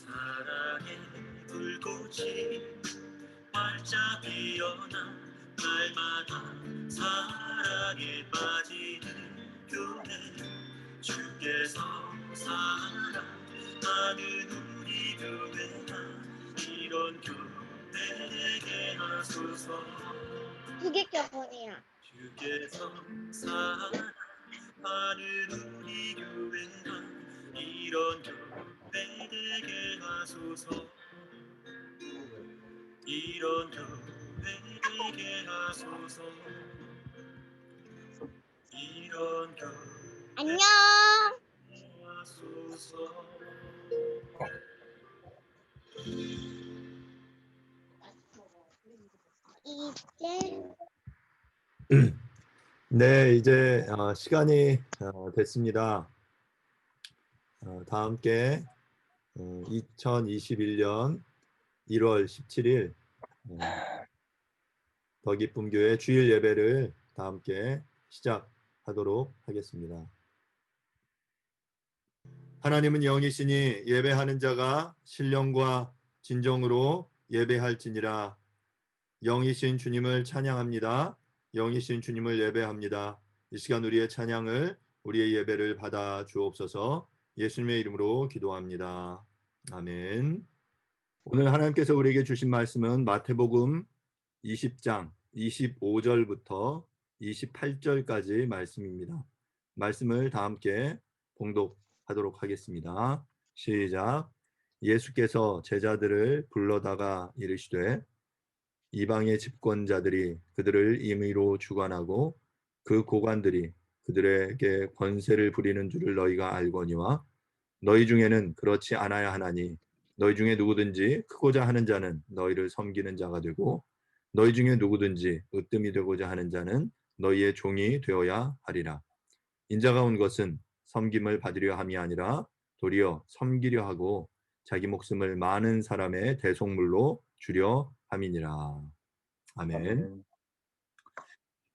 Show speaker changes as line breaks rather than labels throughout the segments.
사랑의 불꽃이 활짝 피어나 날마다 사랑에 빠지는 교회, 주께서 사랑하는 우리 교회가 이런 교회 되게 하소서.
기계적으로요.
주께서 사랑하는 우리 교회가 이런 교회 되게 하소서. 이런 교회 되게 하소서. 이런 교회
안녕.
되게 하소서.
이제
네, 이제 시간이 됐습니다. 다 함께 2021년 1월 17일 더 기쁨 교회 주일 예배를 다 함께 시작하도록 하겠습니다. 하나님은 영이시니 예배하는 자가 신령과 진정으로 예배할지니라. 영이신 주님을 찬양합니다. 영이신 주님을 예배합니다. 이 시간 우리의 찬양을, 우리의 예배를 받아 주옵소서. 예수님의 이름으로 기도합니다. 아멘. 오늘 하나님께서 우리에게 주신 말씀은 마태복음 20장 25절부터 28절까지 말씀입니다. 말씀을 다 함께 봉독하도록 하겠습니다. 시작. 예수께서 제자들을 불러다가 이르시되 이방의 집권자들이 그들을 임의로 주관하고 그 고관들이 그들에게 권세를 부리는 줄을 너희가 알거니와 너희 중에는 그렇지 않아야 하나니 너희 중에 누구든지 크고자 하는 자는 너희를 섬기는 자가 되고 너희 중에 누구든지 으뜸이 되고자 하는 자는 너희의 종이 되어야 하리라. 인자가 온 것은 섬김을 받으려 함이 아니라 도리어 섬기려 하고 자기 목숨을 많은 사람의 대속물로 주려 함이니라. 아멘.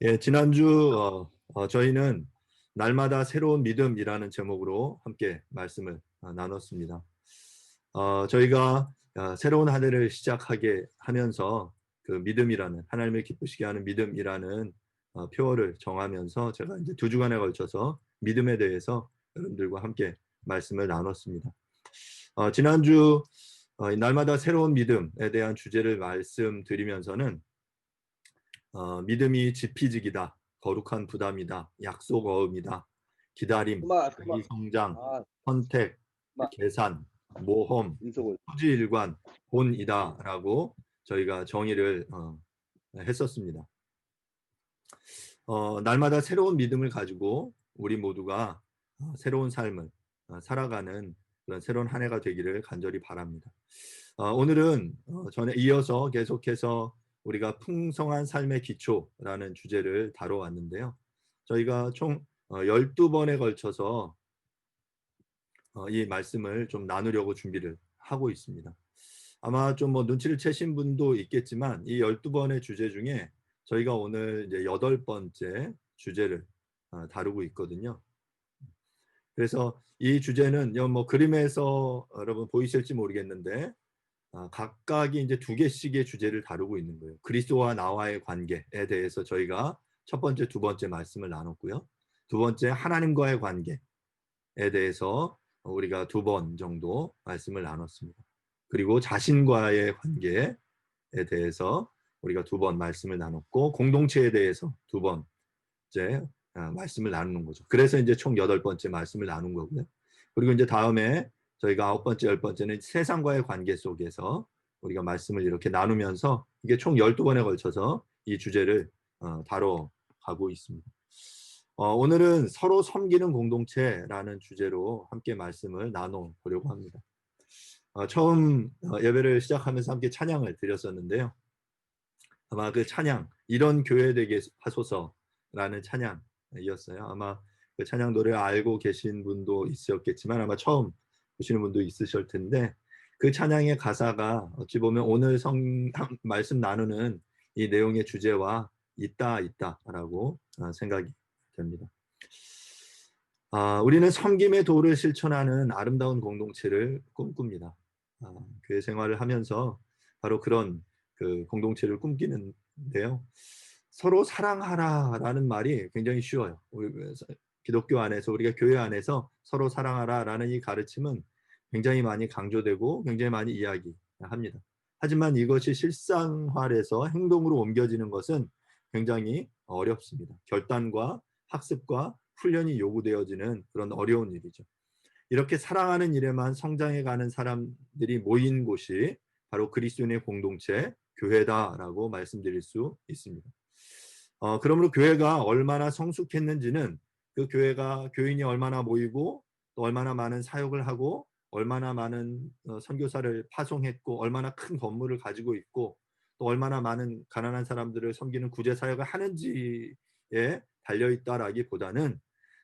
예, 지난주 저희는 날마다 새로운 믿음이라는 제목으로 함께 말씀을 나눴습니다. 저희가 새로운 한 해를 시작하게 하면서 그 믿음이라는, 하나님을 기쁘시게 하는 믿음이라는 표어를 정하면서 제가 이제 2주간에 걸쳐서 믿음에 대해서 여러분들과 함께 말씀을 나눴습니다. 지난주 날마다 새로운 믿음에 대한 주제를 말씀드리면서는 믿음이 지피지기다, 거룩한 부담이다, 약속 어음이다, 기다림, 자기 성장, 선택, 계산, 모험, 토지일관, 본이다라고 저희가 정의를 했었습니다. 날마다 새로운 믿음을 가지고 우리 모두가 새로운 삶을 살아가는 그런 새로운 한 해가 되기를 간절히 바랍니다. 오늘은 전에 이어서 계속해서 우리가 풍성한 삶의 기초라는 주제를 다뤄왔는데요. 저희가 총 12번에 걸쳐서 이 말씀을 좀 나누려고 준비를 하고 있습니다. 아마 좀 눈치를 채신 분도 있겠지만 이 12번의 주제 중에 저희가 오늘 이제 8번째 주제를 다루고 있거든요. 그래서 이 주제는 그림에서 여러분 보이실지 모르겠는데 각각이 이제 2개씩의 주제를 다루고 있는 거예요. 그리스도와 나와의 관계에 대해서 저희가 첫 번째, 두 번째 말씀을 나눴고요. 두 번째, 하나님과의 관계에 대해서 우리가 2번 정도 말씀을 나눴습니다. 그리고 자신과의 관계에 대해서 우리가 2번 말씀을 나눴고, 공동체에 대해서 2번째 말씀을 나누는 거죠. 그래서 이제 총 8번째 말씀을 나눈 거고요. 그리고 이제 다음에 저희가 9번째, 10번째는 세상과의 관계 속에서 우리가 말씀을 이렇게 나누면서 이게 총 12번에 걸쳐서 이 주제를 다뤄가고 있습니다. 오늘은 서로 섬기는 공동체라는 주제로 함께 말씀을 나눠보려고 합니다. 처음 예배를 시작하면서 함께 찬양을 드렸었는데요. 아마 그 찬양, 이런 교회 되게 하소서라는 찬양이었어요. 아마 그 찬양 노래 알고 계신 분도 있었겠지만 아마 처음 보시는 분도 있으실 텐데, 그 찬양의 가사가 어찌 보면 오늘 말씀 나누는 이 내용의 주제와 있다라고 생각이 됩니다. 우리는 섬김의 도를 실천하는 아름다운 공동체를 꿈꿉니다. 교회 생활을 하면서 바로 그런 그 공동체를 꿈꾸는데요. 서로 사랑하라라는 말이 굉장히 쉬워요. 우리 기독교 안에서 우리가 교회 안에서 서로 사랑하라라는 이 가르침은 굉장히 많이 강조되고 굉장히 많이 이야기합니다. 하지만 이것이 실생활에서 행동으로 옮겨지는 것은 굉장히 어렵습니다. 결단과 학습과 훈련이 요구되어지는 그런 어려운 일이죠. 이렇게 사랑하는 일에만 성장해가는 사람들이 모인 곳이 바로 그리스도인의 공동체, 교회다라고 말씀드릴 수 있습니다. 그러므로 교회가 얼마나 성숙했는지는 그 교회가 교인이 얼마나 모이고 또 얼마나 많은 사역을 하고 얼마나 많은 선교사를 파송했고 얼마나 큰 건물을 가지고 있고 또 얼마나 많은 가난한 사람들을 섬기는 구제 사역을 하는지에 달려 있다라기보다는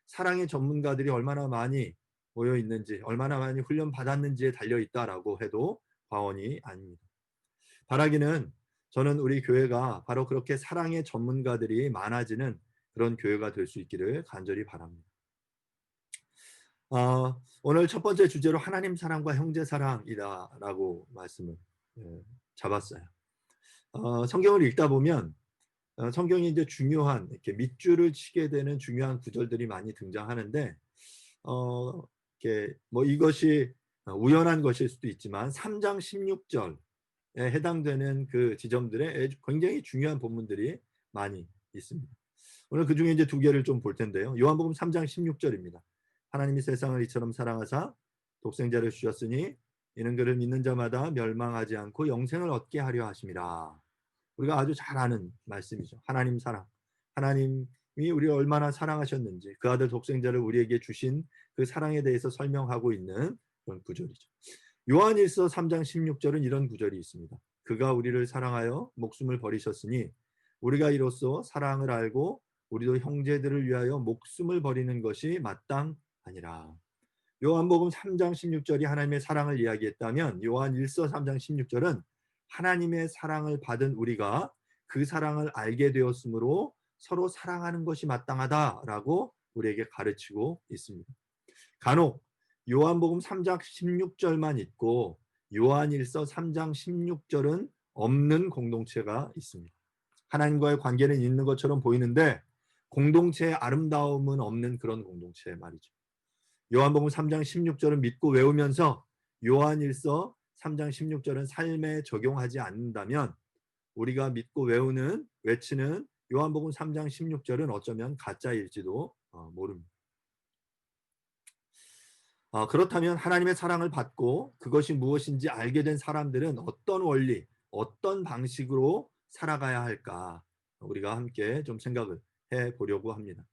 사랑의 전문가들이 얼마나 많이 모여 있는지 얼마나 많이 훈련 받았는지에 달려 있다라고 해도 과언이 아닙니다. 바라기는 저는 우리 교회가 바로 그렇게 사랑의 전문가들이 많아지는 그런 교회가 될 수 있기를 간절히 바랍니다. 오늘 첫 번째 주제로 하나님 사랑과 형제 사랑이다라고 말씀을 잡았어요. 성경을 읽다 보면 성경이 이제 중요한 이렇게 밑줄을 치게 되는 중요한 구절들이 많이 등장하는데 이렇게 뭐 이것이 우연한 것일 수도 있지만 3장 16절에 해당되는 그 지점들에 굉장히 중요한 본문들이 많이 있습니다. 오늘 그 중에 이제 두 개를 좀 볼 텐데요. 요한복음 3장 16절입니다. 하나님이 세상을 이처럼 사랑하사 독생자를 주셨으니 이는 그를 믿는 자마다 멸망하지 않고 영생을 얻게 하려 하심이라. 우리가 아주 잘 아는 말씀이죠. 하나님 사랑. 하나님이 우리를 얼마나 사랑하셨는지 그 아들 독생자를 우리에게 주신 그 사랑에 대해서 설명하고 있는 그런 구절이죠. 요한일서 3장 16절은 이런 구절이 있습니다. 그가 우리를 사랑하여 목숨을 버리셨으니 우리가 이로써 사랑을 알고 우리도 형제들을 위하여 목숨을 버리는 것이 마땅하니라. 요한복음 3장 16절이 하나님의 사랑을 이야기했다면 요한일서 3장 16절은 하나님의 사랑을 받은 우리가 그 사랑을 알게 되었으므로 서로 사랑하는 것이 마땅하다라고 우리에게 가르치고 있습니다. 간혹 요한복음 3장 16절만 있고 요한일서 3장 16절은 없는 공동체가 있습니다. 하나님과의 관계는 있는 것처럼 보이는데 공동체의 아름다움은 없는 그런 공동체 말이죠. 요한복음 3장 16절은 믿고 외우면서 요한일서 3장 16절은 삶에 적용하지 않는다면 우리가 믿고 외치는 요한복음 3장 16절은 어쩌면 가짜일지도 모릅니다. 그렇다면 하나님의 사랑을 받고 그것이 무엇인지 알게 된 사람들은 어떤 원리, 어떤 방식으로 살아가야 할까 우리가 함께 좀 생각을 해보려고 합니다.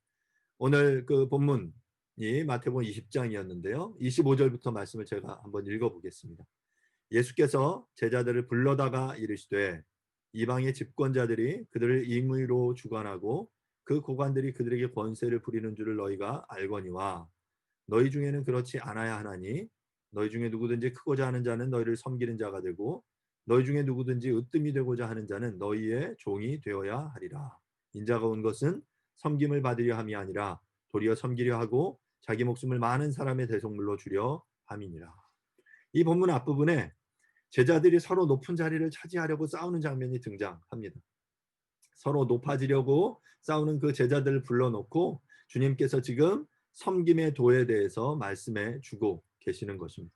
오늘 그 본문이 마태복음 20장이었는데요. 25절부터 말씀을 제가 한번 읽어보겠습니다. 예수께서 제자들을 불러다가 이르시되 이방의 집권자들이 그들을 임의로 주관하고 그 고관들이 그들에게 권세를 부리는 줄을 너희가 알거니와 너희 중에는 그렇지 않아야 하나니 너희 중에 누구든지 크고자 하는 자는 너희를 섬기는 자가 되고 너희 중에 누구든지 으뜸이 되고자 하는 자는 너희의 종이 되어야 하리라. 인자가 온 것은 섬김을 받으려 함이 아니라 도리어 섬기려 하고 자기 목숨을 많은 사람의 대속물로 주려 함이니라. 이 본문 앞부분에 제자들이 서로 높은 자리를 차지하려고 싸우는 장면이 등장합니다. 서로 높아지려고 싸우는 그 제자들을 불러놓고 주님께서 지금 섬김의 도에 대해서 말씀해 주고 계시는 것입니다.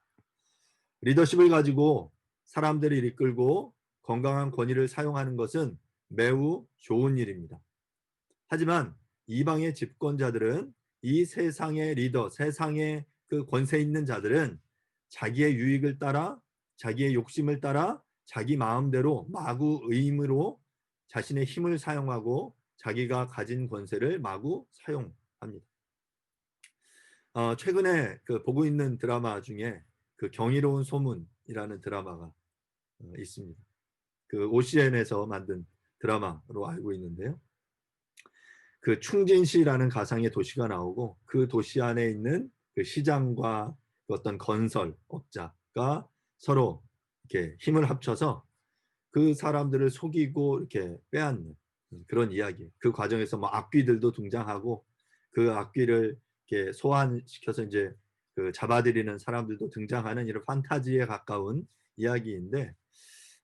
리더십을 가지고 사람들을 이끌고 건강한 권위를 사용하는 것은 매우 좋은 일입니다. 하지만 이방의 집권자들은 이 세상의 리더, 세상의 그 권세 있는 자들은 자기의 유익을 따라 자기의 욕심을 따라 자기 마음대로 마구 의임으로 자신의 힘을 사용하고 자기가 가진 권세를 마구 사용합니다. 최근에 그 보고 있는 드라마 중에 그 경이로운 소문이라는 드라마가 있습니다. 그 OCN에서 만든 드라마로 알고 있는데요. 그 충진시라는 가상의 도시가 나오고 그 도시 안에 있는 그 시장과 그 어떤 건설업자가 서로 이렇게 힘을 합쳐서 그 사람들을 속이고 이렇게 빼앗는 그런 이야기. 그 과정에서 뭐 악귀들도 등장하고 그 악귀를 이렇게 소환시켜서 이제 그 잡아들이는 사람들도 등장하는 이런 판타지에 가까운 이야기인데,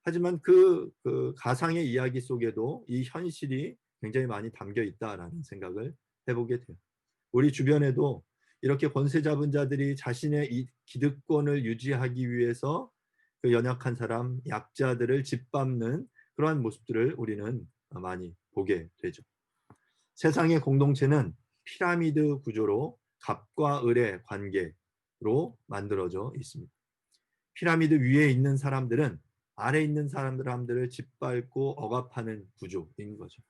하지만 그 가상의 이야기 속에도 이 현실이 굉장히 많이 담겨 있다라는 생각을 해보게 돼요. 우리 주변에도 이렇게 권세 잡은 자들이 자신의 이 기득권을 유지하기 위해서 그 연약한 사람, 약자들을 짓밟는 그러한 모습들을 우리는 많이 보게 되죠. 세상의 공동체는 피라미드 구조로 갑과 을의 관계로 만들어져 있습니다. 피라미드 위에 있는 사람들은 아래에 있는 사람들을 짓밟고 억압하는 구조인 거죠.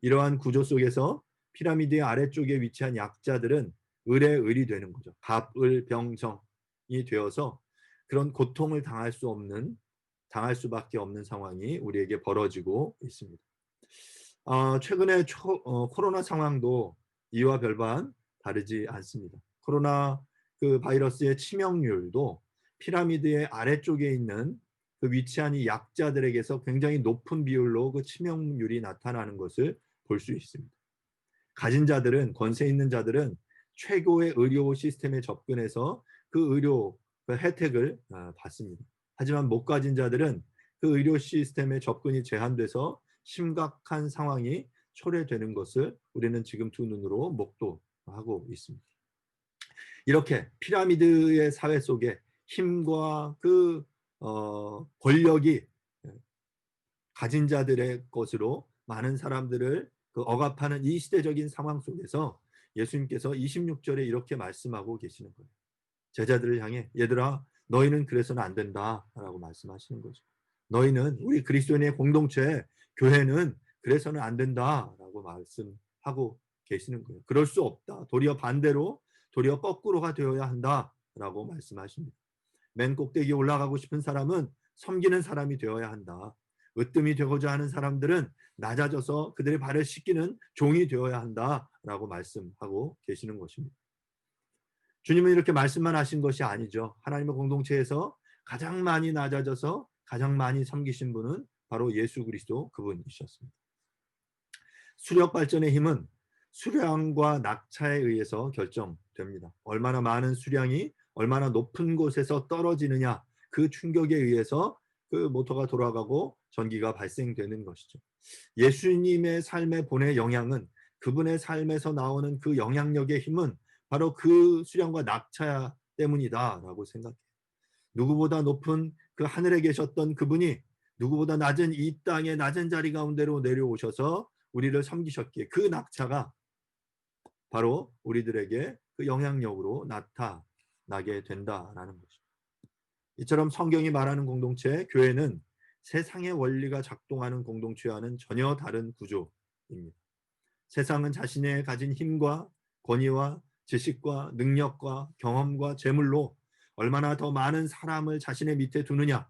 이러한 구조 속에서 피라미드의 아래쪽에 위치한 약자들은 을의 을이 되는 거죠. 갑, 을, 병, 정이 되어서 그런 고통을 당할 수밖에 없는 상황이 우리에게 벌어지고 있습니다. 최근에 코로나 상황도 이와 별반 다르지 않습니다. 코로나 그 바이러스의 치명률도 피라미드의 아래쪽에 있는 그 위치한 이 약자들에게서 굉장히 높은 비율로 그 치명률이 나타나는 것을 볼 수 있습니다. 가진 자들은, 권세 있는 자들은 최고의 의료 시스템에 접근해서 그 의료 혜택을 받습니다. 하지만 못 가진 자들은 그 의료 시스템의 접근이 제한돼서 심각한 상황이 초래되는 것을 우리는 지금 두 눈으로 목도하고 있습니다. 이렇게 피라미드의 사회 속에 힘과 그 권력이 가진 자들의 것으로 많은 사람들을 그 억압하는 이 시대적인 상황 속에서 예수님께서 26절에 이렇게 말씀하고 계시는 거예요. 제자들을 향해 얘들아 너희는 그래서는 안 된다라고 말씀하시는 거죠. 너희는 우리 그리스도인의 공동체 교회는 그래서는 안 된다라고 말씀하고 계시는 거예요. 그럴 수 없다. 도리어 반대로 도리어 거꾸로가 되어야 한다라고 말씀하십니다. 맨 꼭대기에 올라가고 싶은 사람은 섬기는 사람이 되어야 한다. 으뜸이 되고자 하는 사람들은 낮아져서 그들의 발을 씻기는 종이 되어야 한다라고 말씀하고 계시는 것입니다. 주님은 이렇게 말씀만 하신 것이 아니죠. 하나님의 공동체에서 가장 많이 낮아져서 가장 많이 섬기신 분은 바로 예수 그리스도 그분이셨습니다. 수력 발전의 힘은 수량과 낙차에 의해서 결정됩니다. 얼마나 많은 수량이 얼마나 높은 곳에서 떨어지느냐, 그 충격에 의해서 그 모터가 돌아가고 전기가 발생되는 것이죠. 예수님의 삶의 본의 영향은, 그분의 삶에서 나오는 그 영향력의 힘은 바로 그 수량과 낙차 때문이다라고 생각해요. 누구보다 높은 그 하늘에 계셨던 그분이 누구보다 낮은 이 땅의 낮은 자리 가운데로 내려오셔서 우리를 섬기셨기에 그 낙차가 바로 우리들에게 그 영향력으로 나타나게 된다라는 것입니다. 이처럼 성경이 말하는 공동체, 교회는 세상의 원리가 작동하는 공동체와는 전혀 다른 구조입니다. 세상은 자신의 가진 힘과 권위와 지식과 능력과 경험과 재물로 얼마나 더 많은 사람을 자신의 밑에 두느냐,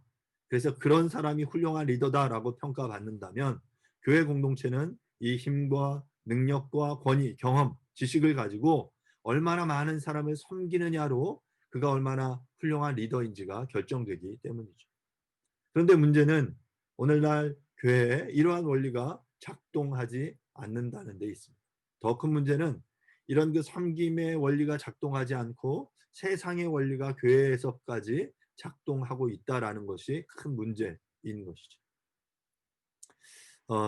그래서 그런 사람이 훌륭한 리더다라고 평가받는다면, 교회 공동체는 이 힘과 능력과 권위, 경험, 지식을 가지고 얼마나 많은 사람을 섬기느냐로 그가 얼마나 훌륭한 리더인지가 결정되기 때문이죠. 그런데 문제는 오늘날 교회에 이러한 원리가 작동하지 않는다는 데 있습니다. 더 큰 문제는 이런 그 섬김의 원리가 작동하지 않고 세상의 원리가 교회에서까지 작동하고 있다라는 것이 큰 문제인 것이죠.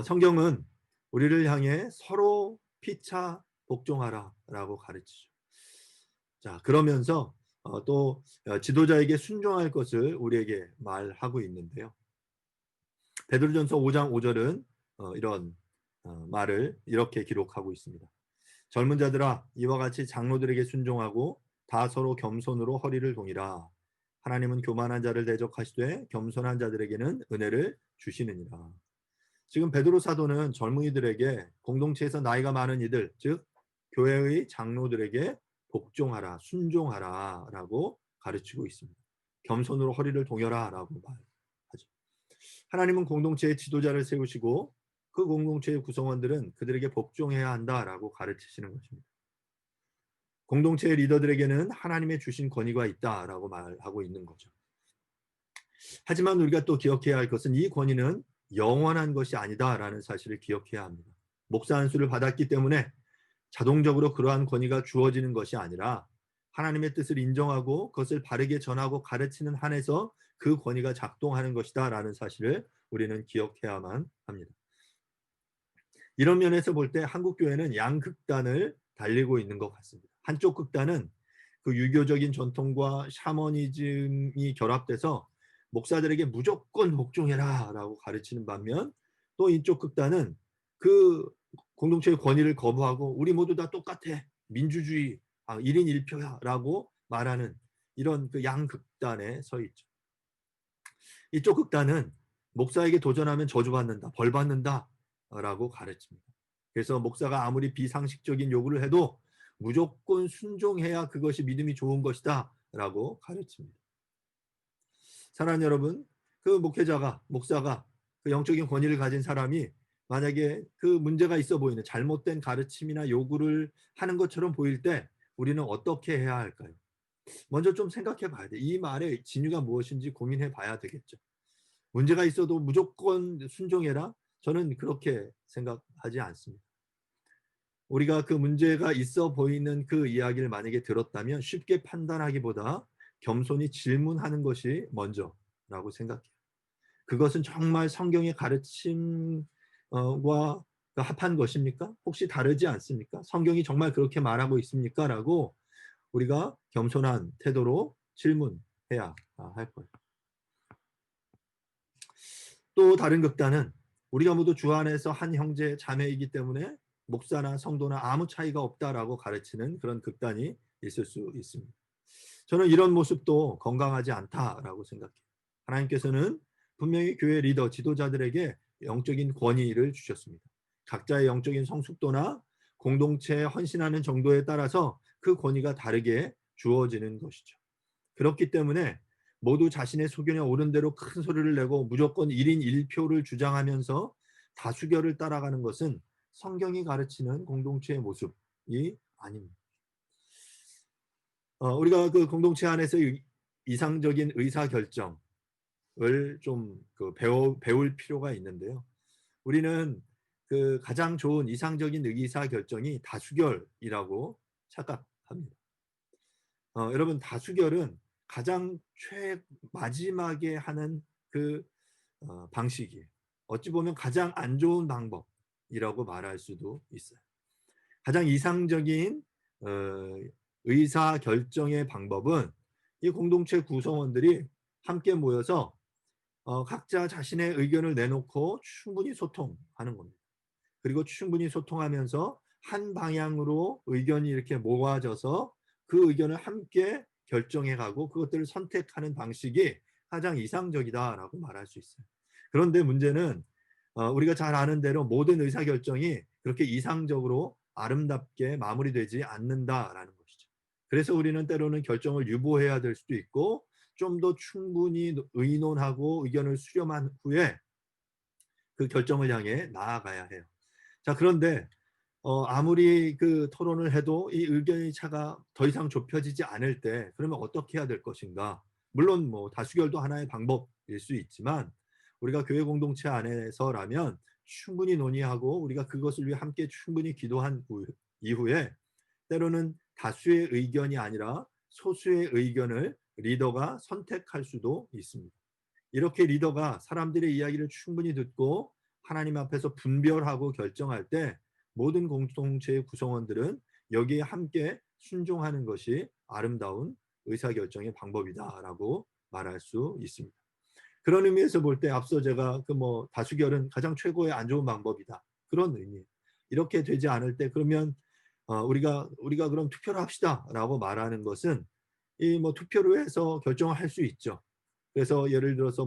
성경은 우리를 향해 서로 피차 복종하라라고 가르치죠. 자, 그러면서 또 지도자에게 순종할 것을 우리에게 말하고 있는데요. 베드로전서 5장 5절은 이런 말을 이렇게 기록하고 있습니다. 젊은 자들아, 이와 같이 장로들에게 순종하고 다 서로 겸손으로 허리를 동이라. 하나님은 교만한 자를 대적하시되 겸손한 자들에게는 은혜를 주시느니라. 지금 베드로 사도는 젊은이들에게 공동체에서 나이가 많은 이들, 즉 교회의 장로들에게 복종하라, 순종하라 라고 가르치고 있습니다. 겸손으로 허리를 동여라 라고 말하죠. 하나님은 공동체의 지도자를 세우시고 그 공동체의 구성원들은 그들에게 복종해야 한다라고 가르치시는 것입니다. 공동체의 리더들에게는 하나님의 주신 권위가 있다라고 말하고 있는 거죠. 하지만 우리가 또 기억해야 할 것은 이 권위는 영원한 것이 아니다라는 사실을 기억해야 합니다. 목사 안수를 받았기 때문에 자동적으로 그러한 권위가 주어지는 것이 아니라 하나님의 뜻을 인정하고 그것을 바르게 전하고 가르치는 한에서 그 권위가 작동하는 것이다 라는 사실을 우리는 기억해야만 합니다. 이런 면에서 볼 때 한국교회는 양극단을 달리고 있는 것 같습니다. 한쪽 극단은 그 유교적인 전통과 샤머니즘이 결합돼서 목사들에게 무조건 복종해라 라고 가르치는 반면, 또 이쪽 극단은 그 공동체의 권위를 거부하고 우리 모두 다 똑같아, 민주주의, 1인 1표야 라고 말하는 이런 그 양극단에 서 있죠. 이쪽 극단은 목사에게 도전하면 저주받는다, 벌받는다 라고 가르칩니다. 그래서 목사가 아무리 비상식적인 요구를 해도 무조건 순종해야 그것이 믿음이 좋은 것이다 라고 가르칩니다. 사랑하는 여러분, 그 목사가 그 영적인 권위를 가진 사람이 만약에 그 문제가 있어 보이는 잘못된 가르침이나 요구를 하는 것처럼 보일 때 우리는 어떻게 해야 할까요? 먼저 좀 생각해 봐야 돼. 이 말의 진위가 무엇인지 고민해 봐야 되겠죠. 문제가 있어도 무조건 순종해라? 저는 그렇게 생각하지 않습니다. 우리가 그 문제가 있어 보이는 그 이야기를 만약에 들었다면 쉽게 판단하기보다 겸손히 질문하는 것이 먼저라고 생각해요. 그것은 정말 성경의 가르침과 합한 것입니까? 혹시 다르지 않습니까? 성경이 정말 그렇게 말하고 있습니까? 라고 우리가 겸손한 태도로 질문해야 할 거예요. 또 다른 극단은 우리가 모두 주 안에서 한 형제 자매이기 때문에 목사나 성도나 아무 차이가 없다라고 가르치는 그런 극단이 있을 수 있습니다. 저는 이런 모습도 건강하지 않다라고 생각해요. 하나님께서는 분명히 교회 리더, 지도자들에게 영적인 권위를 주셨습니다. 각자의 영적인 성숙도나 공동체에 헌신하는 정도에 따라서 그 권위가 다르게 주어지는 것이죠. 그렇기 때문에 모두 자신의 소견에 옳은 대로 큰 소리를 내고 무조건 1인 1표를 주장하면서 다수결을 따라가는 것은 성경이 가르치는 공동체의 모습이 아닙니다. 우리가 그 공동체 안에서 이상적인 의사결정을 좀 배울 필요가 있는데요. 우리는 그 가장 좋은 이상적인 의사결정이 다수결이라고 착각합니다. 여러분, 다수결은 가장 마지막에 하는 그 방식이에요. 어찌 보면 가장 안 좋은 방법이라고 말할 수도 있어요. 가장 이상적인 의사 결정의 방법은 이 공동체 구성원들이 함께 모여서 각자 자신의 의견을 내놓고 충분히 소통하는 겁니다. 그리고 충분히 소통하면서 한 방향으로 의견이 이렇게 모아져서 그 의견을 함께 결정해가고 그것들을 선택하는 방식이 가장 이상적이다라고 말할 수 있어요. 그런데 문제는 우리가 잘 아는 대로 모든 의사결정이 그렇게 이상적으로 아름답게 마무리되지 않는다라는 것이죠. 그래서 우리는 때로는 결정을 유보해야 될 수도 있고 좀 더 충분히 의논하고 의견을 수렴한 후에 그 결정을 향해 나아가야 해요. 자, 그런데 아무리 그 토론을 해도 이 의견의 차가 더 이상 좁혀지지 않을 때 그러면 어떻게 해야 될 것인가? 물론 뭐 다수결도 하나의 방법일 수 있지만 우리가 교회 공동체 안에서라면 충분히 논의하고 우리가 그것을 위해 함께 충분히 기도한 이후에 때로는 다수의 의견이 아니라 소수의 의견을 리더가 선택할 수도 있습니다. 이렇게 리더가 사람들의 이야기를 충분히 듣고 하나님 앞에서 분별하고 결정할 때 모든 공동체의 구성원들은 여기에 함께 순종하는 것이 아름다운 의사결정의 방법이다라고 말할 수 있습니다. 그런 의미에서 볼 때 앞서 제가 다수결은 가장 최고의 안 좋은 방법이다. 그런 의미예요. 이렇게 되지 않을 때 그러면 우리가 그럼 투표를 합시다라고 말하는 것은 이 투표로 해서 결정을 할 수 있죠. 그래서 예를 들어서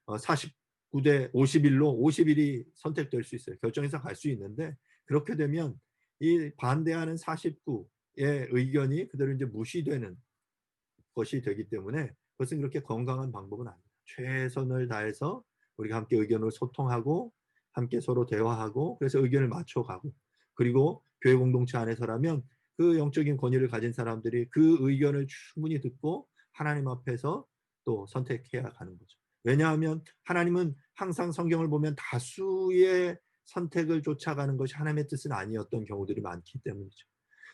49대 51로 51이 선택될 수 있어요. 결정해서 갈 수 있는데 그렇게 되면 이 반대하는 49의 의견이 그대로 이제 무시되는 것이 되기 때문에 그것은 그렇게 건강한 방법은 아닙니다. 최선을 다해서 우리가 함께 의견을 소통하고 함께 서로 대화하고 그래서 의견을 맞춰가고 그리고 교회 공동체 안에서라면 그 영적인 권위를 가진 사람들이 그 의견을 충분히 듣고 하나님 앞에서 또 선택해야 가는 거죠. 왜냐하면 하나님은 항상 성경을 보면 다수의 선택을 쫓아가는 것이 하나님의 뜻은 아니었던 경우들이 많기 때문이죠.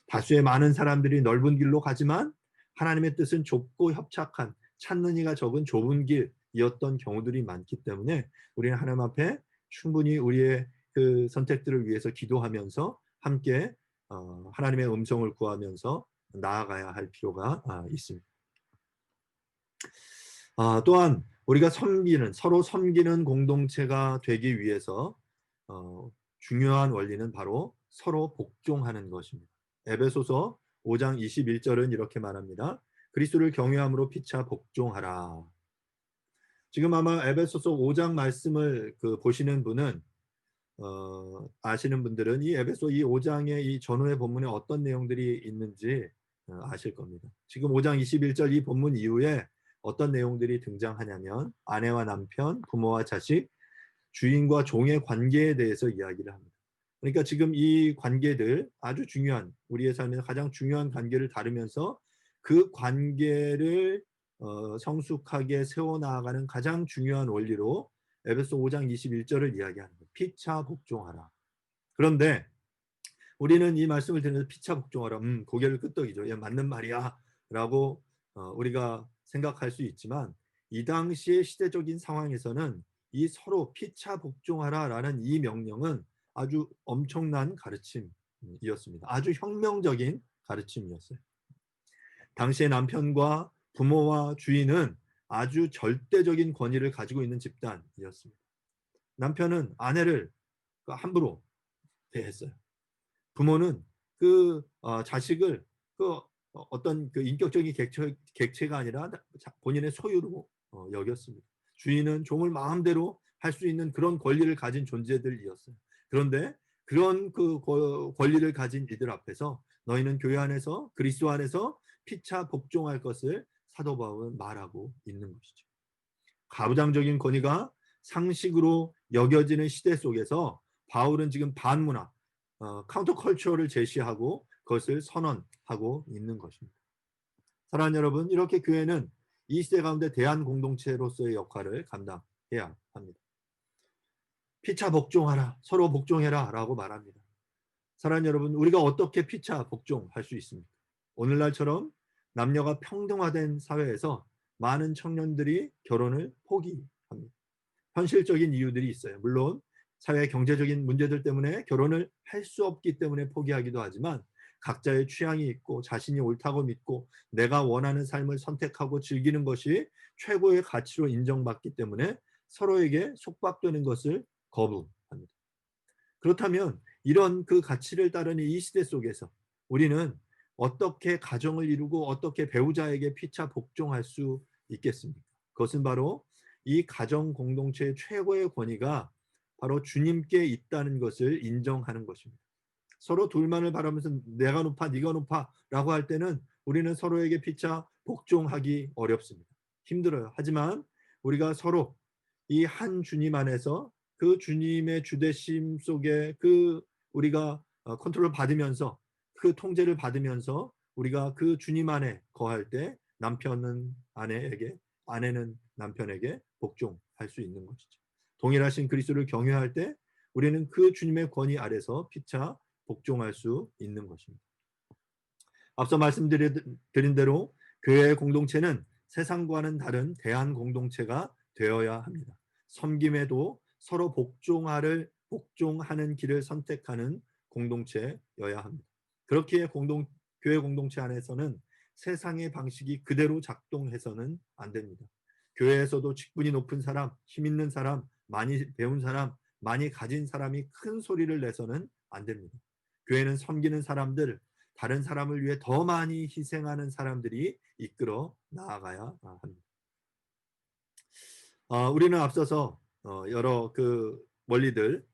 다수의 많은 사람들이 넓은 길로 가지만 하나님의 뜻은 좁고 협착한, 찾는 이가 적은 좁은 길이었던 경우들이 많기 때문에 우리는 하나님 앞에 충분히 우리의 그 선택들을 위해서 기도하면서 함께 하나님의 음성을 구하면서 나아가야 할 필요가 있습니다. 또한 우리가 서로 섬기는 공동체가 되기 위해서 중요한 원리는 바로 서로 복종하는 것입니다. 에베소서 5장 21절은 이렇게 말합니다. 그리스도를 경외함으로 피차 복종하라. 지금 아마 에베소서 5장 말씀을 보시는 분은 아시는 분들은 이 에베소 이 5장의 이 전후의 본문에 어떤 내용들이 있는지 아실 겁니다. 지금 5장 21절 이 본문 이후에 어떤 내용들이 등장하냐면 아내와 남편, 부모와 자식, 주인과 종의 관계에 대해서 이야기를 합니다. 그러니까 지금 이 관계들 아주 중요한 우리의 삶에서 가장 중요한 관계를 다루면서 그 관계를 성숙하게 세워나가는 가장 중요한 원리로 에베소 5장 21절을 이야기하는 거예요. 피차 복종하라. 그런데 우리는 이 말씀을 들으면서 피차 복종하라. 고개를 끄덕이죠. 예, 맞는 말이야. 라고 우리가 생각할 수 있지만 이 당시의 시대적인 상황에서는 이 서로 피차 복종하라 라는 이 명령은 아주 엄청난 가르침이었습니다. 아주 혁명적인 가르침이었어요. 당시의 남편과 부모와 주인은 아주 절대적인 권위를 가지고 있는 집단이었습니다. 남편은 아내를 함부로 대했어요. 부모는 자식을 어떤 인격적인 객체가 아니라 본인의 소유로 여겼습니다. 주인은 종을 마음대로 할 수 있는 그런 권리를 가진 존재들이었어요. 그런데 그런 권리를 가진 이들 앞에서 너희는 교회 안에서 그리스도 안에서 피차 복종할 것을 사도 바울은 말하고 있는 것이죠. 가부장적인 권위가 상식으로 여겨지는 시대 속에서 바울은 지금 반문화, 카운터 컬처를 제시하고 그것을 선언하고 있는 것입니다. 사랑하는 여러분, 이렇게 교회는 이 시대 가운데 대한 공동체로서의 역할을 감당해야 합니다. 피차 복종하라, 서로 복종해라 라고 말합니다. 사랑하는 여러분, 우리가 어떻게 피차 복종할 수 있습니까? 오늘날처럼 남녀가 평등화된 사회에서 많은 청년들이 결혼을 포기합니다. 현실적인 이유들이 있어요. 물론 사회 경제적인 문제들 때문에 결혼을 할 수 없기 때문에 포기하기도 하지만 각자의 취향이 있고 자신이 옳다고 믿고 내가 원하는 삶을 선택하고 즐기는 것이 최고의 가치로 인정받기 때문에 서로에게 속박되는 것을 거부합니다. 그렇다면 이런 그 가치를 따르는 이 시대 속에서 우리는 어떻게 가정을 이루고 어떻게 배우자에게 피차 복종할 수 있겠습니까? 그것은 바로 이 가정 공동체의 최고의 권위가 바로 주님께 있다는 것을 인정하는 것입니다. 서로 둘만을 바라면서 내가 높아 네가 높아 라고 할 때는 우리는 서로에게 피차 복종하기 어렵습니다. 힘들어요. 하지만 우리가 서로 이 한 주님 안에서 그 주님의 주대심 속에 우리가 컨트롤 받으면서 그 통제를 받으면서 우리가 그 주님 안에 거할 때 남편은 아내에게, 아내는 남편에게 복종할 수 있는 것이죠. 동일하신 그리스도를 경외할 때 우리는 그 주님의 권위 아래서 피차 복종할 수 있는 것입니다. 앞서 말씀드린 대로 교회의 공동체는 세상과는 다른 대한 공동체가 되어야 합니다. 섬김에도 서로 복종하는 길을 선택하는 공동체여야 합니다. 그렇기에 교회 공동체 안에서는 세상의 방식이 그대로 작동해서는 안 됩니다. 교회에서도 직분이 높은 사람, 힘 있는 사람, 많이 배운 사람, 많이 가진 사람이 큰 소리를 내서는 안 됩니다. 교회는 섬기는 사람들, 다른 사람을 위해 더 많이 희생하는 사람들이 이끌어 나아가야 합니다. 우리는 앞서서 여러 원리들,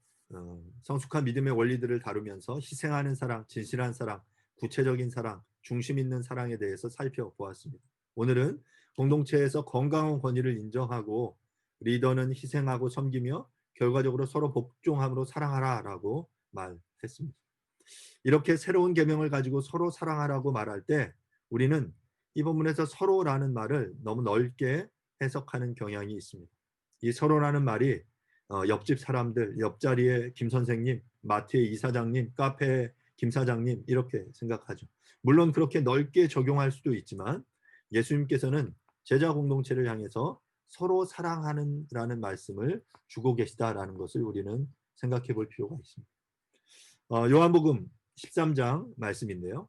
성숙한 믿음의 원리들을 다루면서 희생하는 사랑, 진실한 사랑, 구체적인 사랑, 중심 있는 사랑에 대해서 살펴보았습니다. 오늘은 공동체에서 건강한 권위를 인정하고 리더는 희생하고 섬기며 결과적으로 서로 복종함으로 사랑하라라고 말했습니다. 이렇게 새로운 계명을 가지고 서로 사랑하라고 말할 때 우리는 이 본문에서 서로라는 말을 너무 넓게 해석하는 경향이 있습니다. 이 서로라는 말이 옆집 사람들, 옆자리에 김 선생님, 마트의 이사장님, 카페의 김 사장님 이렇게 생각하죠. 물론 그렇게 넓게 적용할 수도 있지만 예수님께서는 제자 공동체를 향해서 서로 사랑하는라는 말씀을 주고 계시다라는 것을 우리는 생각해 볼 필요가 있습니다. 요한복음 13장 말씀인데요.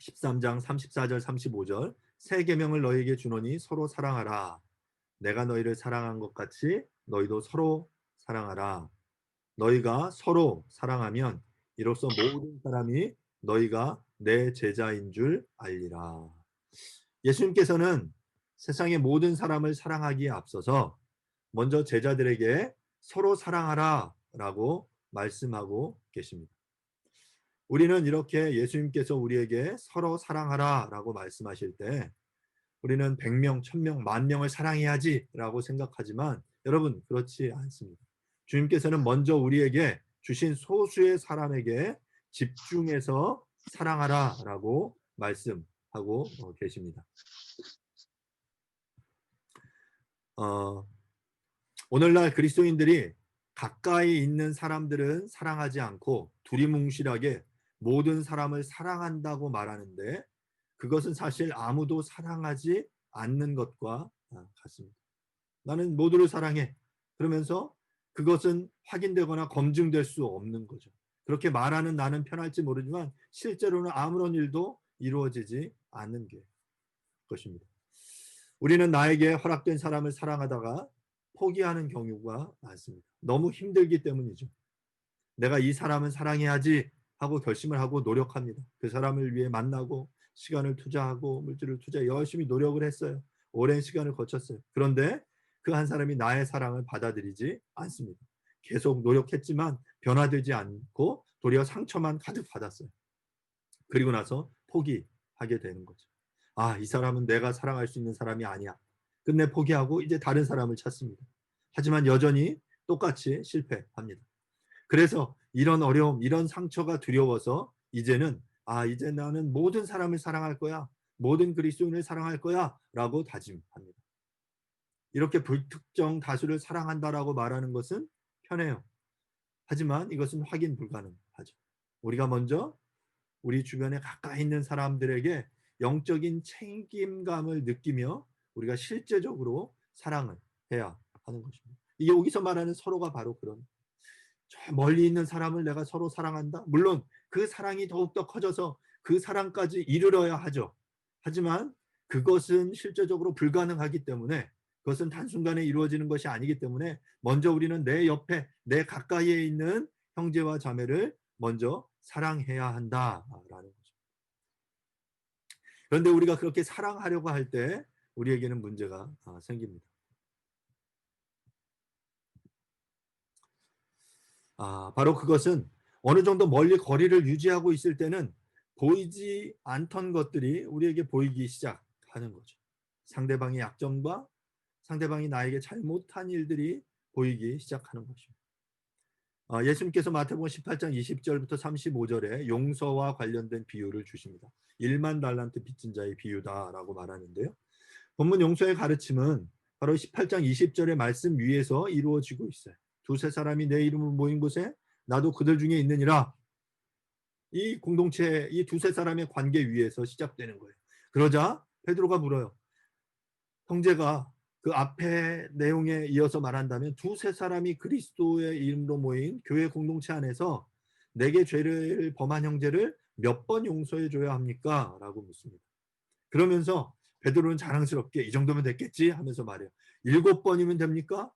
13장 34절 35절 새 계명을 너희에게 주노니 서로 사랑하라. 내가 너희를 사랑한 것 같이 너희도 서로 사랑하라. 너희가 서로 사랑하면 이로써 모든 사람이 너희가 내 제자인 줄 알리라. 예수님께서는 세상의 모든 사람을 사랑하기에 앞서서 먼저 제자들에게 서로 사랑하라 라고 말씀하고 계십니다. 우리는 이렇게 예수님께서 우리에게 서로 사랑하라 라고 말씀하실 때 우리는 100명, 1000명, 10,000명을 사랑해야지 라고 생각하지만 여러분 그렇지 않습니다. 주님께서는 먼저 우리에게 주신 소수의 사람에게 집중해서 사랑하라 라고 말씀하고 계십니다. 오늘날 그리스도인들이 가까이 있는 사람들은 사랑하지 않고 두리뭉실하게 모든 사람을 사랑한다고 말하는데 그것은 사실 아무도 사랑하지 않는 것과 같습니다. 나는 모두를 사랑해. 그러면서 그것은 확인되거나 검증될 수 없는 거죠. 그렇게 말하는 나는 편할지 모르지만 실제로는 아무런 일도 이루어지지 않는 게 것입니다. 우리는 나에게 허락된 사람을 사랑하다가 포기하는 경우가 많습니다. 너무 힘들기 때문이죠. 내가 이 사람은 사랑해야지 하고 결심을 하고 노력합니다. 그 사람을 위해 만나고 시간을 투자하고 물질을 투자 열심히 노력을 했어요. 오랜 시간을 거쳤어요. 그런데 그 한 사람이 나의 사랑을 받아들이지 않습니다. 계속 노력했지만 변화되지 않고 도리어 상처만 가득 받았어요. 그리고 나서 포기하게 되는 거죠. 아, 이 사람은 내가 사랑할 수 있는 사람이 아니야. 끝내 포기하고 이제 다른 사람을 찾습니다. 하지만 여전히 똑같이 실패합니다. 그래서 이런 어려움, 이런 상처가 두려워서 이제는 이제 나는 모든 사람을 사랑할 거야. 모든 그리스도인을 사랑할 거야. 라고 다짐합니다. 이렇게 불특정 다수를 사랑한다라고 말하는 것은 편해요. 하지만 이것은 확인 불가능하죠. 우리가 먼저 우리 주변에 가까이 있는 사람들에게 영적인 책임감을 느끼며 우리가 실제적으로 사랑을 해야 하는 것입니다. 이게 여기서 말하는 서로가 바로 그런 저 멀리 있는 사람을 내가 서로 사랑한다. 물론 그 사랑이 더욱더 커져서 그 사랑까지 이르러야 하죠. 하지만 그것은 실제적으로 불가능하기 때문에 그것은 단순간에 이루어지는 것이 아니기 때문에 먼저 우리는 내 옆에 내 가까이에 있는 형제와 자매를 먼저 사랑해야 한다라는 거죠. 그런데 우리가 그렇게 사랑하려고 할 때 우리에게는 문제가 생깁니다. 바로 그것은 어느 정도 멀리 거리를 유지하고 있을 때는 보이지 않던 것들이 우리에게 보이기 시작하는 거죠. 상대방의 약점과 상대방이 나에게 잘못한 일들이 보이기 시작하는 것입니다. 예수님께서 마태복음 18장 20절부터 35절에 용서와 관련된 비유를 주십니다. 1만 달란트 빚진 자의 비유다라고 말하는데요. 본문 용서의 가르침은 바로 18장 20절의 말씀 위에서 이루어지고 있어요. 두세 사람이 내 이름으로 모인 곳에 나도 그들 중에 있느니라. 이 공동체, 이 두세 사람의 관계 위에서 시작되는 거예요. 그러자 베드로가 물어요. 형제가 그 앞에 내용에 이어서 말한다면 두세 사람이 그리스도의 이름으로 모인 교회 공동체 안에서 내게 죄를 범한 형제를 몇 번 용서해 줘야 합니까? 라고 묻습니다. 그러면서 베드로는 자랑스럽게 이 정도면 됐겠지 하면서 말해요. 7번이면 됩니까?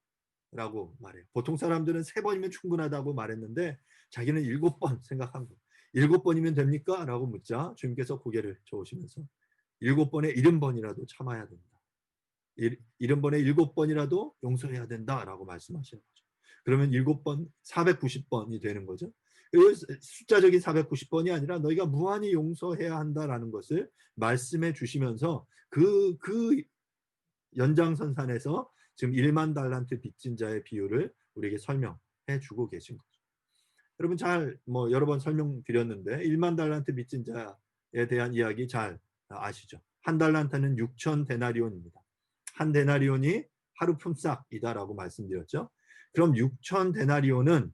라고 말해요. 보통 사람들은 3번이면 충분하다고 말했는데 자기는 7번 생각한 거예요. 7번이면 됩니까? 라고 묻자 주님께서 고개를 저으시면서 7번에 70번이라도 참아야 된다. 70번에 7번이라도 용서해야 된다라고 말씀하시는 거죠. 그러면 7번 490번이 되는 거죠. 숫자적인 490번이 아니라 너희가 무한히 용서해야 한다라는 것을 말씀해 주시면서 그 연장선상에서 지금 1만 달란트 빚진 자의 비유를 우리에게 설명해 주고 계신 거죠. 여러분 여러 번 설명드렸는데 1만 달란트 빚진 자에 대한 이야기 잘 아시죠? 한 달란트는 6천 데나리온입니다. 한 데나리온이 하루 품삯이다라고 말씀드렸죠. 그럼 6천 데나리온은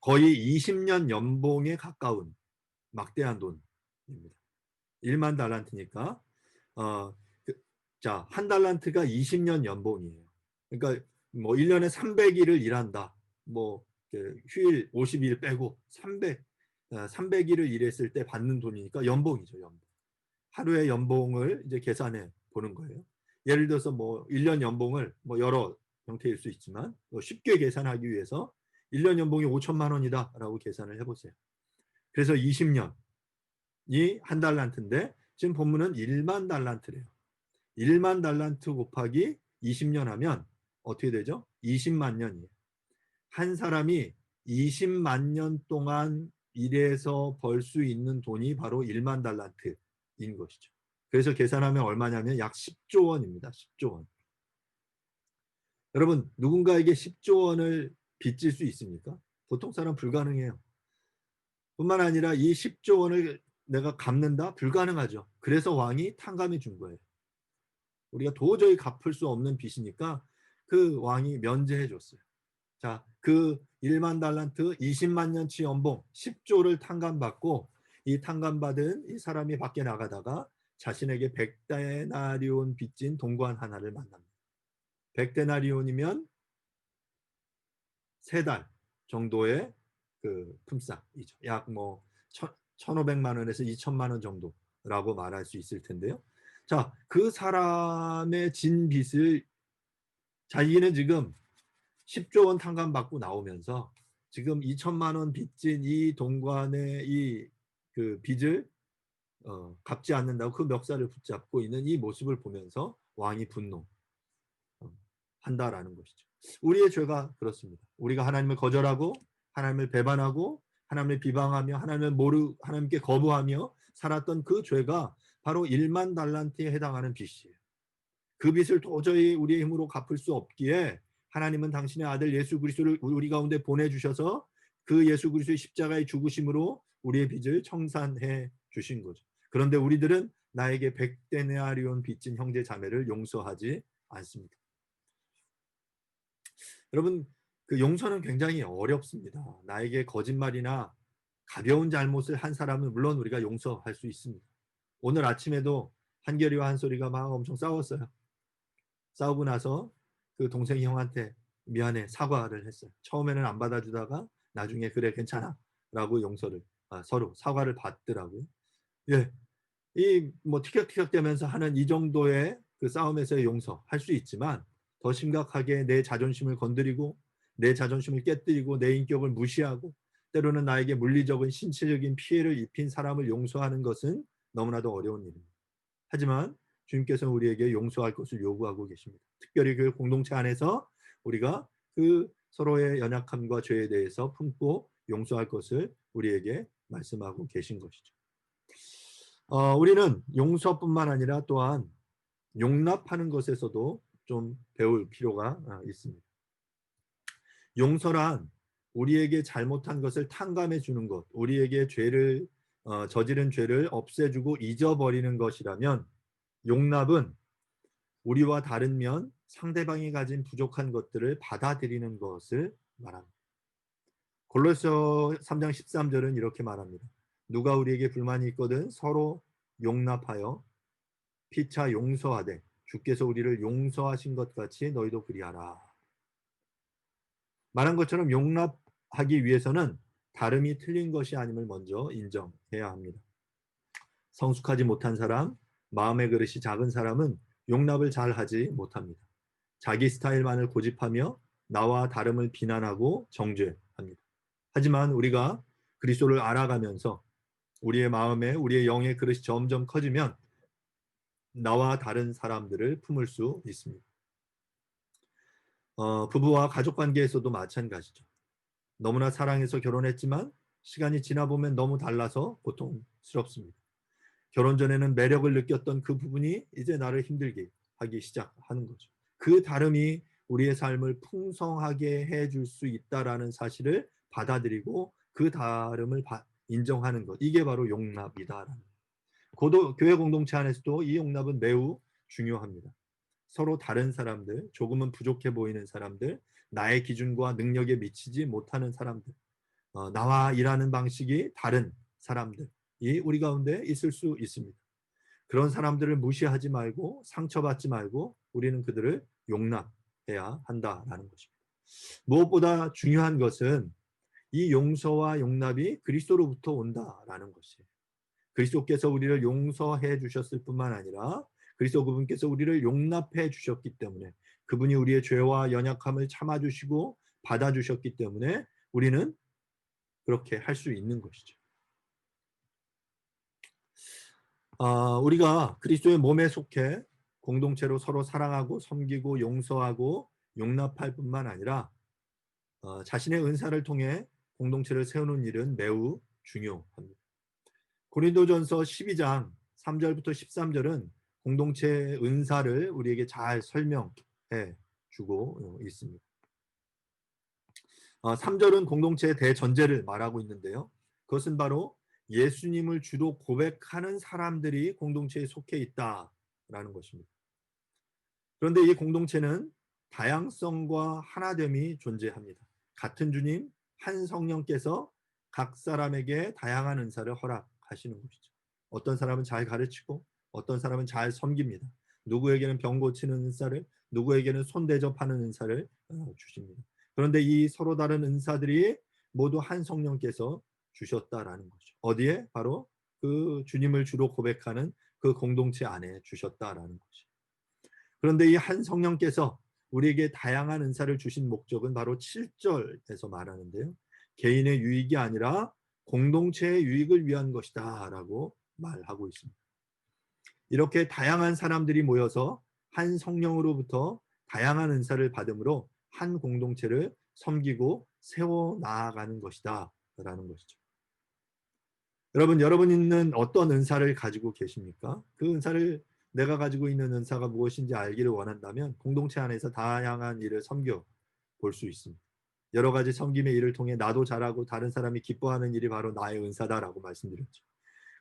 거의 20년 연봉에 가까운 막대한 돈입니다. 1만 달란트니까 자, 한 달란트가 20년 연봉이에요. 그러니까 뭐 1년에 300일을 일한다. 뭐 휴일 50일 빼고 300일을 일했을 때 받는 돈이니까 연봉이죠, 연봉. 하루의 연봉을 이제 계산해 보는 거예요. 예를 들어서 뭐 1년 연봉을 뭐 여러 형태일 수 있지만 쉽게 계산하기 위해서 1년 연봉이 5천만 원이다라고 계산을 해보세요. 그래서 20년이 한 달란트인데 지금 본문은 1만 달란트래요. 1만 달란트 곱하기 20년 하면 어떻게 되죠? 20만 년이에요. 한 사람이 20만 년 동안 일해서 벌 수 있는 돈이 바로 1만 달란트인 것이죠. 그래서 계산하면 얼마냐면 약 10조 원입니다. 10조 원. 여러분, 누군가에게 10조 원을 빚질 수 있습니까? 보통 사람 불가능해요. 뿐만 아니라 이 10조 원을 내가 갚는다? 불가능하죠. 그래서 왕이 탕감해 준 거예요. 우리가 도저히 갚을 수 없는 빚이니까 그 왕이 면제해 줬어요. 자, 그 1만 달란트 20만 년치 연봉 10조를 탕감받고 이 탕감받은 이 사람이 밖에 나가다가 자신에게 100데나리온 빚진 동관 하나를 만납니다. 100데나리온이면 3달 정도의 그 품삯이죠. 약 뭐 1,500만 원에서 2천만 원 정도라고 말할 수 있을 텐데요. 자, 그 사람의 진 빚을 자기는 지금 10조 원 탕감받고 나오면서 지금 2천만 원 빚진 이 동관의 이 그 빚을 갚지 않는다고 그 멱살을 붙잡고 있는 이 모습을 보면서 왕이 분노한다라는 것이죠. 우리의 죄가 그렇습니다. 우리가 하나님을 거절하고 하나님을 배반하고 하나님을 비방하며 하나님께 거부하며 살았던 그 죄가 바로 1만 달란트에 해당하는 빚이에요. 그 빚을 도저히 우리의 힘으로 갚을 수 없기에 하나님은 당신의 아들 예수 그리스도를 우리 가운데 보내주셔서 그 예수 그리스도의 십자가의 죽으심으로 우리의 빚을 청산해 주신 거죠. 그런데 우리들은 나에게 100데나리온 빚진 형제 자매를 용서하지 않습니다. 여러분, 그 용서는 굉장히 어렵습니다. 나에게 거짓말이나 가벼운 잘못을 한 사람은 물론 우리가 용서할 수 있습니다. 오늘 아침에도 한결이와 한솔이가 막 엄청 싸웠어요. 싸우고 나서 그 동생이 형한테 미안해 사과를 했어요. 처음에는 안 받아주다가 나중에 그래 괜찮아 라고 용서를 서로 사과를 받더라고요. 예, 이 뭐 티격태격대면서 하는 이 정도의 그 싸움에서의 용서할 수 있지만 더 심각하게 내 자존심을 건드리고 내 자존심을 깨뜨리고 내 인격을 무시하고 때로는 나에게 물리적인 신체적인 피해를 입힌 사람을 용서하는 것은 너무나도 어려운 일입니다. 하지만 주님께서는 우리에게 용서할 것을 요구하고 계십니다. 특별히 그 공동체 안에서 우리가 그 서로의 연약함과 죄에 대해서 품고 용서할 것을 우리에게 말씀하고 계신 것이죠. 우리는 용서뿐만 아니라 또한 용납하는 것에서도 좀 배울 필요가 있습니다. 용서란 우리에게 잘못한 것을 탕감해 주는 것, 우리에게 저지른 죄를 없애주고 잊어버리는 것이라면 용납은 우리와 다른 면 상대방이 가진 부족한 것들을 받아들이는 것을 말합니다. 골로새 3장 13절은 이렇게 말합니다. 누가 우리에게 불만이 있거든 서로 용납하여 피차 용서하되 주께서 우리를 용서하신 것 같이 너희도 그리하라. 말한 것처럼 용납하기 위해서는 다름이 틀린 것이 아님을 먼저 인정해야 합니다. 성숙하지 못한 사람, 마음의 그릇이 작은 사람은 용납을 잘 하지 못합니다. 자기 스타일만을 고집하며 나와 다름을 비난하고 정죄합니다. 하지만 우리가 그리스도를 알아가면서 우리의 마음에 우리의 영의 그릇이 점점 커지면 나와 다른 사람들을 품을 수 있습니다. 부부와 가족 관계에서도 마찬가지죠. 너무나 사랑해서 결혼했지만 시간이 지나 보면 너무 달라서 고통스럽습니다. 결혼 전에는 매력을 느꼈던 그 부분이 이제 나를 힘들게 하기 시작하는 거죠. 그 다름이 우리의 삶을 풍성하게 해줄 수 있다라는 사실을 받아들이고 그 다름을 인정하는 것. 이게 바로 용납이다라는 거예요. 교회 공동체 안에서도 이 용납은 매우 중요합니다. 서로 다른 사람들, 조금은 부족해 보이는 사람들, 나의 기준과 능력에 미치지 못하는 사람들, 나와 일하는 방식이 다른 사람들이 우리 가운데 있을 수 있습니다. 그런 사람들을 무시하지 말고 상처받지 말고 우리는 그들을 용납해야 한다라는 것입니다. 무엇보다 중요한 것은 이 용서와 용납이 그리스도로부터 온다라는 것이에요. 그리스도께서 우리를 용서해 주셨을 뿐만 아니라 그리스도 그분께서 우리를 용납해 주셨기 때문에 그분이 우리의 죄와 연약함을 참아주시고 받아주셨기 때문에 우리는 그렇게 할 수 있는 것이죠. 우리가 그리스도의 몸에 속해 공동체로 서로 사랑하고 섬기고 용서하고 용납할 뿐만 아니라 자신의 은사를 통해 공동체를 세우는 일은 매우 중요합니다. 고린도전서 12장 3절부터 13절은 공동체의 은사를 우리에게 잘 설명해 주고 있습니다. 3절은 공동체의 대전제를 말하고 있는데요. 그것은 바로 예수님을 주로 고백하는 사람들이 공동체에 속해 있다라는 것입니다. 그런데 이 공동체는 다양성과 하나됨이 존재합니다. 같은 주님, 한 성령께서 각 사람에게 다양한 은사를 허락하시는 것이죠. 어떤 사람은 잘 가르치고 어떤 사람은 잘 섬깁니다. 누구에게는 병 고치는 은사를, 누구에게는 손 대접하는 은사를 주십니다. 그런데 이 서로 다른 은사들이 모두 한 성령께서 주셨다라는 거죠. 어디에? 바로 그 주님을 주로 고백하는 그 공동체 안에 주셨다라는 거죠. 그런데 이 한 성령께서 우리에게 다양한 은사를 주신 목적은 바로 7절에서 말하는데요. 개인의 유익이 아니라 공동체의 유익을 위한 것이다 라고 말하고 있습니다. 이렇게 다양한 사람들이 모여서 한 성령으로부터 다양한 은사를 받음으로 한 공동체를 섬기고 세워 나아가는 것이다 라는 것이죠. 여러분은 어떤 은사를 가지고 계십니까? 그 은사를 내가 가지고 있는 은사가 무엇인지 알기를 원한다면 공동체 안에서 다양한 일을 섬겨 볼 수 있습니다. 여러 가지 섬김의 일을 통해 나도 잘하고 다른 사람이 기뻐하는 일이 바로 나의 은사다라고 말씀드렸죠.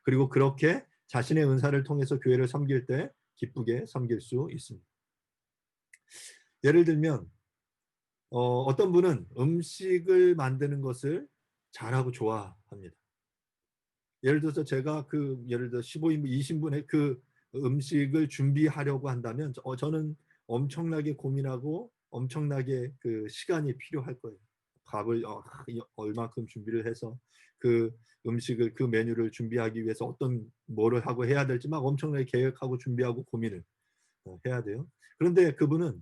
그리고 그렇게 자신의 은사를 통해서 교회를 섬길 때 기쁘게 섬길 수 있습니다. 예를 들면 어떤 분은 음식을 만드는 것을 잘하고 좋아합니다. 예를 들어서 제가 예를 들어 15인분, 20인분의 그 음식을 준비하려고 한다면 저는 엄청나게 고민하고 엄청나게 그 시간이 필요할 거예요. 밥을 얼마큼 준비를 해서 그 음식을 그 메뉴를 준비하기 위해서 어떤 뭐를 하고 해야 될지 막 엄청나게 계획하고 준비하고 고민을 해야 돼요. 그런데 그분은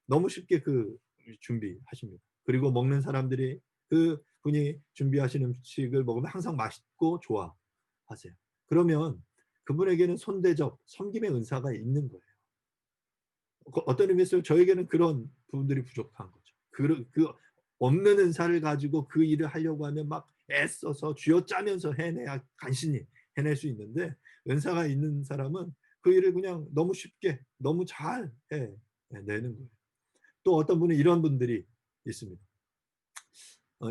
너무 쉽게 그 준비하십니다. 그리고 먹는 사람들이 그 분이 준비하신 음식을 먹으면 항상 맛있고 좋아하세요. 그러면 그분에게는 손대접, 섬김의 은사가 있는 거예요. 어떤 의미에서 저에게는 그런 부분들이 부족한 거죠. 그 없는 은사를 가지고 그 일을 하려고 하면 막 애써서 쥐어짜면서 해내야 간신히 해낼 수 있는데 은사가 있는 사람은 그 일을 그냥 너무 쉽게 너무 잘 해내는 거예요. 또 어떤 분은 이런 분들이 있습니다.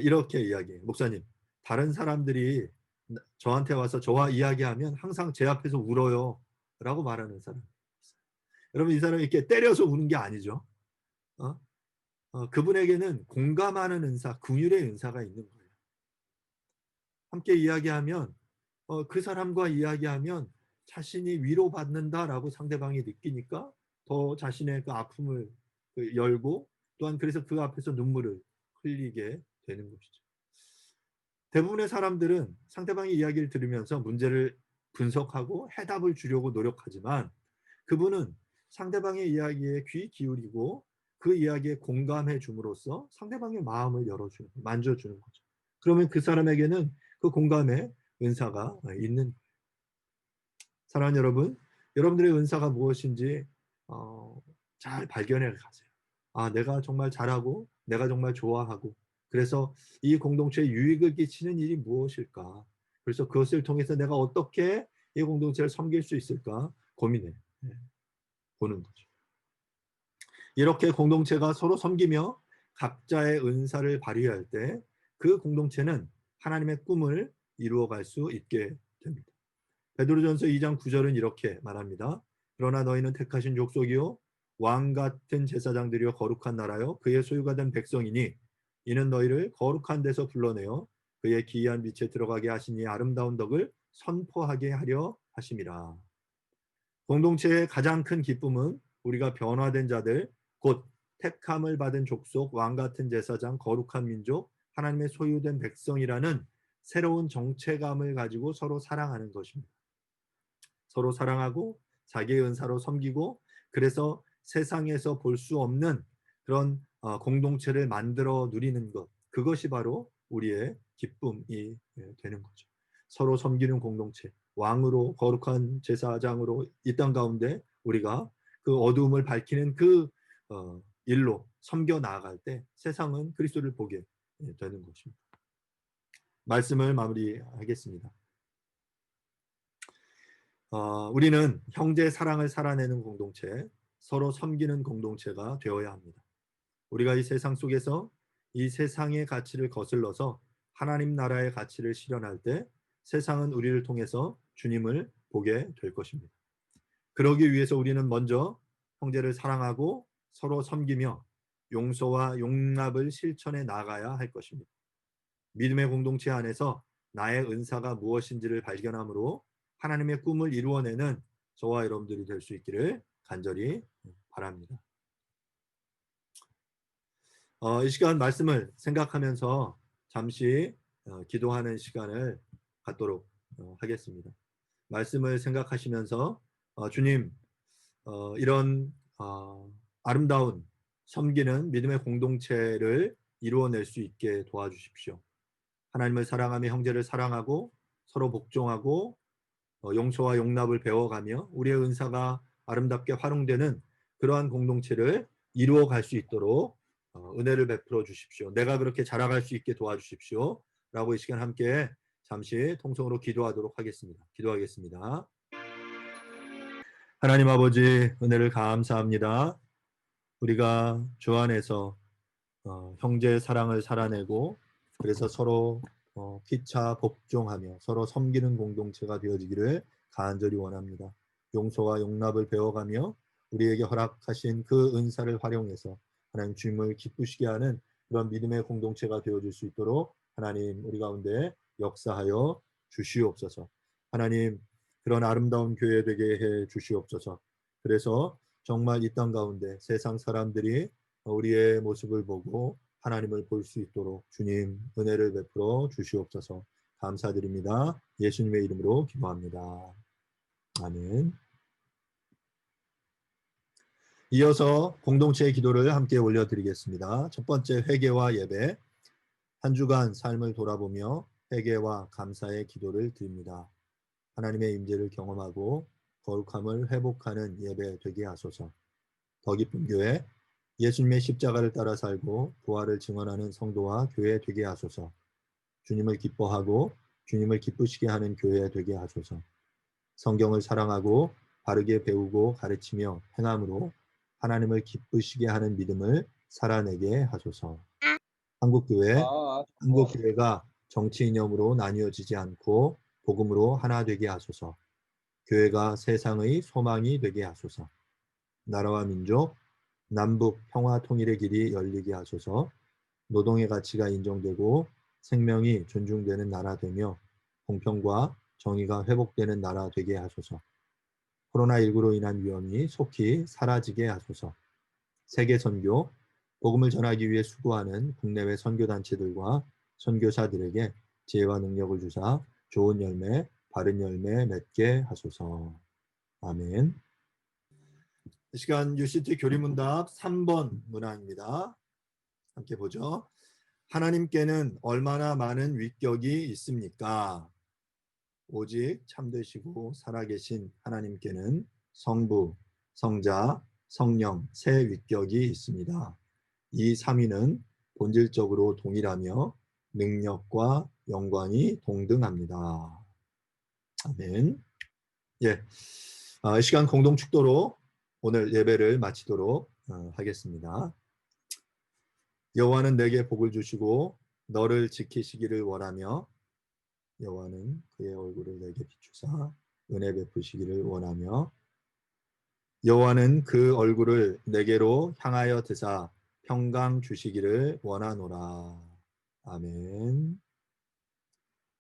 이렇게 이야기해요. 목사님, 다른 사람들이 저한테 와서 저와 이야기하면 항상 제 앞에서 울어요 라고 말하는 사람이 있어요. 여러분, 이 사람이 이렇게 때려서 우는 게 아니죠. 그분에게는 공감하는 은사, 긍휼의 은사가 있는 거예요. 함께 이야기하면 그 사람과 이야기하면 자신이 위로받는다라고 상대방이 느끼니까 더 자신의 그 아픔을 열고 또한 그래서 그 앞에서 눈물을 흘리게 되는 것이죠. 대부분의 사람들은 상대방의 이야기를 들으면서 문제를 분석하고 해답을 주려고 노력하지만 그분은 상대방의 이야기에 귀 기울이고 그 이야기에 공감해 줌으로써 상대방의 마음을 열어주는, 만져주는 거죠. 그러면 그 사람에게는 그 공감의 은사가 있는 거예요. 사랑하는 여러분, 여러분들의 은사가 무엇인지 잘 발견해 가세요. 내가 정말 잘하고 내가 정말 좋아하고 그래서 이 공동체에 유익을 끼치는 일이 무엇일까? 그래서 그것을 통해서 내가 어떻게 이 공동체를 섬길 수 있을까 고민해 보는 거죠. 이렇게 공동체가 서로 섬기며 각자의 은사를 발휘할 때 그 공동체는 하나님의 꿈을 이루어갈 수 있게 됩니다. 베드로전서 2장 9절은 이렇게 말합니다. 그러나 너희는 택하신 족속이요 왕 같은 제사장들이요 거룩한 나라요 그의 소유가 된 백성이니 이는 너희를 거룩한 데서 불러내어 그의 기이한 빛에 들어가게 하시니 아름다운 덕을 선포하게 하려 하심이라. 공동체의 가장 큰 기쁨은 우리가 변화된 자들, 곧 택함을 받은 족속, 왕 같은 제사장, 거룩한 민족, 하나님의 소유된 백성이라는 새로운 정체감을 가지고 서로 사랑하는 것입니다. 서로 사랑하고 자기의 은사로 섬기고, 그래서 세상에서 볼 수 없는 그런 공동체를 만들어 누리는 것, 그것이 바로 우리의 기쁨이 되는 거죠. 서로 섬기는 공동체, 왕으로, 거룩한 제사장으로 이 땅 가운데 우리가 그 어두움을 밝히는 그 일로 섬겨 나아갈 때 세상은 그리스도를 보게 되는 것입니다. 말씀을 마무리하겠습니다. 우리는 형제 사랑을 살아내는 공동체, 서로 섬기는 공동체가 되어야 합니다. 우리가 이 세상 속에서 이 세상의 가치를 거슬러서 하나님 나라의 가치를 실현할 때 세상은 우리를 통해서 주님을 보게 될 것입니다. 그러기 위해서 우리는 먼저 형제를 사랑하고 서로 섬기며 용서와 용납을 실천해 나가야 할 것입니다. 믿음의 공동체 안에서 나의 은사가 무엇인지를 발견함으로 하나님의 꿈을 이루어내는 저와 여러분들이 될 수 있기를 간절히 바랍니다. 이 시간 말씀을 생각하면서 잠시 기도하는 시간을 갖도록 하겠습니다. 말씀을 생각하시면서 주님, 이런 아름다운 섬기는 믿음의 공동체를 이루어낼 수 있게 도와주십시오. 하나님을 사랑하며 형제를 사랑하고 서로 복종하고 용서와 용납을 배워가며 우리의 은사가 아름답게 활용되는 그러한 공동체를 이루어갈 수 있도록 은혜를 베풀어 주십시오. 내가 그렇게 자라갈 수 있게 도와주십시오. 라고 이 시간 함께 잠시 통성으로 기도하도록 하겠습니다. 기도하겠습니다. 하나님 아버지, 은혜를 감사합니다. 우리가 주 안에서 형제의 사랑을 살아내고 그래서 서로 피차 복종하며 서로 섬기는 공동체가 되어지기를 간절히 원합니다. 용서와 용납을 배워가며 우리에게 허락하신 그 은사를 활용해서 하나님 주님을 기쁘시게 하는 그런 믿음의 공동체가 되어질 수 있도록 하나님 우리 가운데 역사하여 주시옵소서. 하나님 그런 아름다운 교회 되게 해 주시옵소서. 그래서 정말 이 땅 가운데 세상 사람들이 우리의 모습을 보고 하나님을 볼 수 있도록 주님 은혜를 베풀어 주시옵소서. 감사드립니다. 예수님의 이름으로 기도합니다. 아멘. 이어서 공동체의 기도를 함께 올려드리겠습니다. 첫 번째, 회개와 예배. 한 주간 삶을 돌아보며 회개와 감사의 기도를 드립니다. 하나님의 임재를 경험하고 거룩함을 회복하는 예배 되게 하소서. 더 깊은 교회, 예수님의 십자가를 따라 살고 부활을 증언하는 성도와 교회 되게 하소서. 주님을 기뻐하고 주님을 기쁘시게 하는 교회 되게 하소서. 성경을 사랑하고 바르게 배우고 가르치며 행함으로 하나님을 기쁘시게 하는 믿음을 살아내게 하소서. 한국교회가 정치 이념으로 나뉘어지지 않고 복음으로 하나 되게 하소서. 교회가 세상의 소망이 되게 하소서. 나라와 민족, 남북 평화 통일의 길이 열리게 하소서. 노동의 가치가 인정되고 생명이 존중되는 나라 되며 공평과 정의가 회복되는 나라 되게 하소서. 코로나19로 인한 위험이 속히 사라지게 하소서. 세계 선교, 복음을 전하기 위해 수고하는 국내외 선교단체들과 선교사들에게 지혜와 능력을 주사 좋은 열매, 바른 열매 맺게 하소서. 아멘. 이 시간 UCT 교리문답 3번 문항입니다. 함께 보죠. 하나님께는 얼마나 많은 위격이 있습니까? 오직 참되시고 살아계신 하나님께는 성부, 성자, 성령 세 위격이 있습니다. 이 삼위는 본질적으로 동일하며 능력과 영광이 동등합니다. 아멘. 예, 이 시간 공동 축도로 오늘 예배를 마치도록 하겠습니다. 여호와는 내게 복을 주시고 너를 지키시기를 원하며 여호와는 그의 얼굴을 내게 비추사 은혜 베푸시기를 원하며 여호와는 그 얼굴을 내게로 향하여 드사 평강 주시기를 원하노라. 아멘.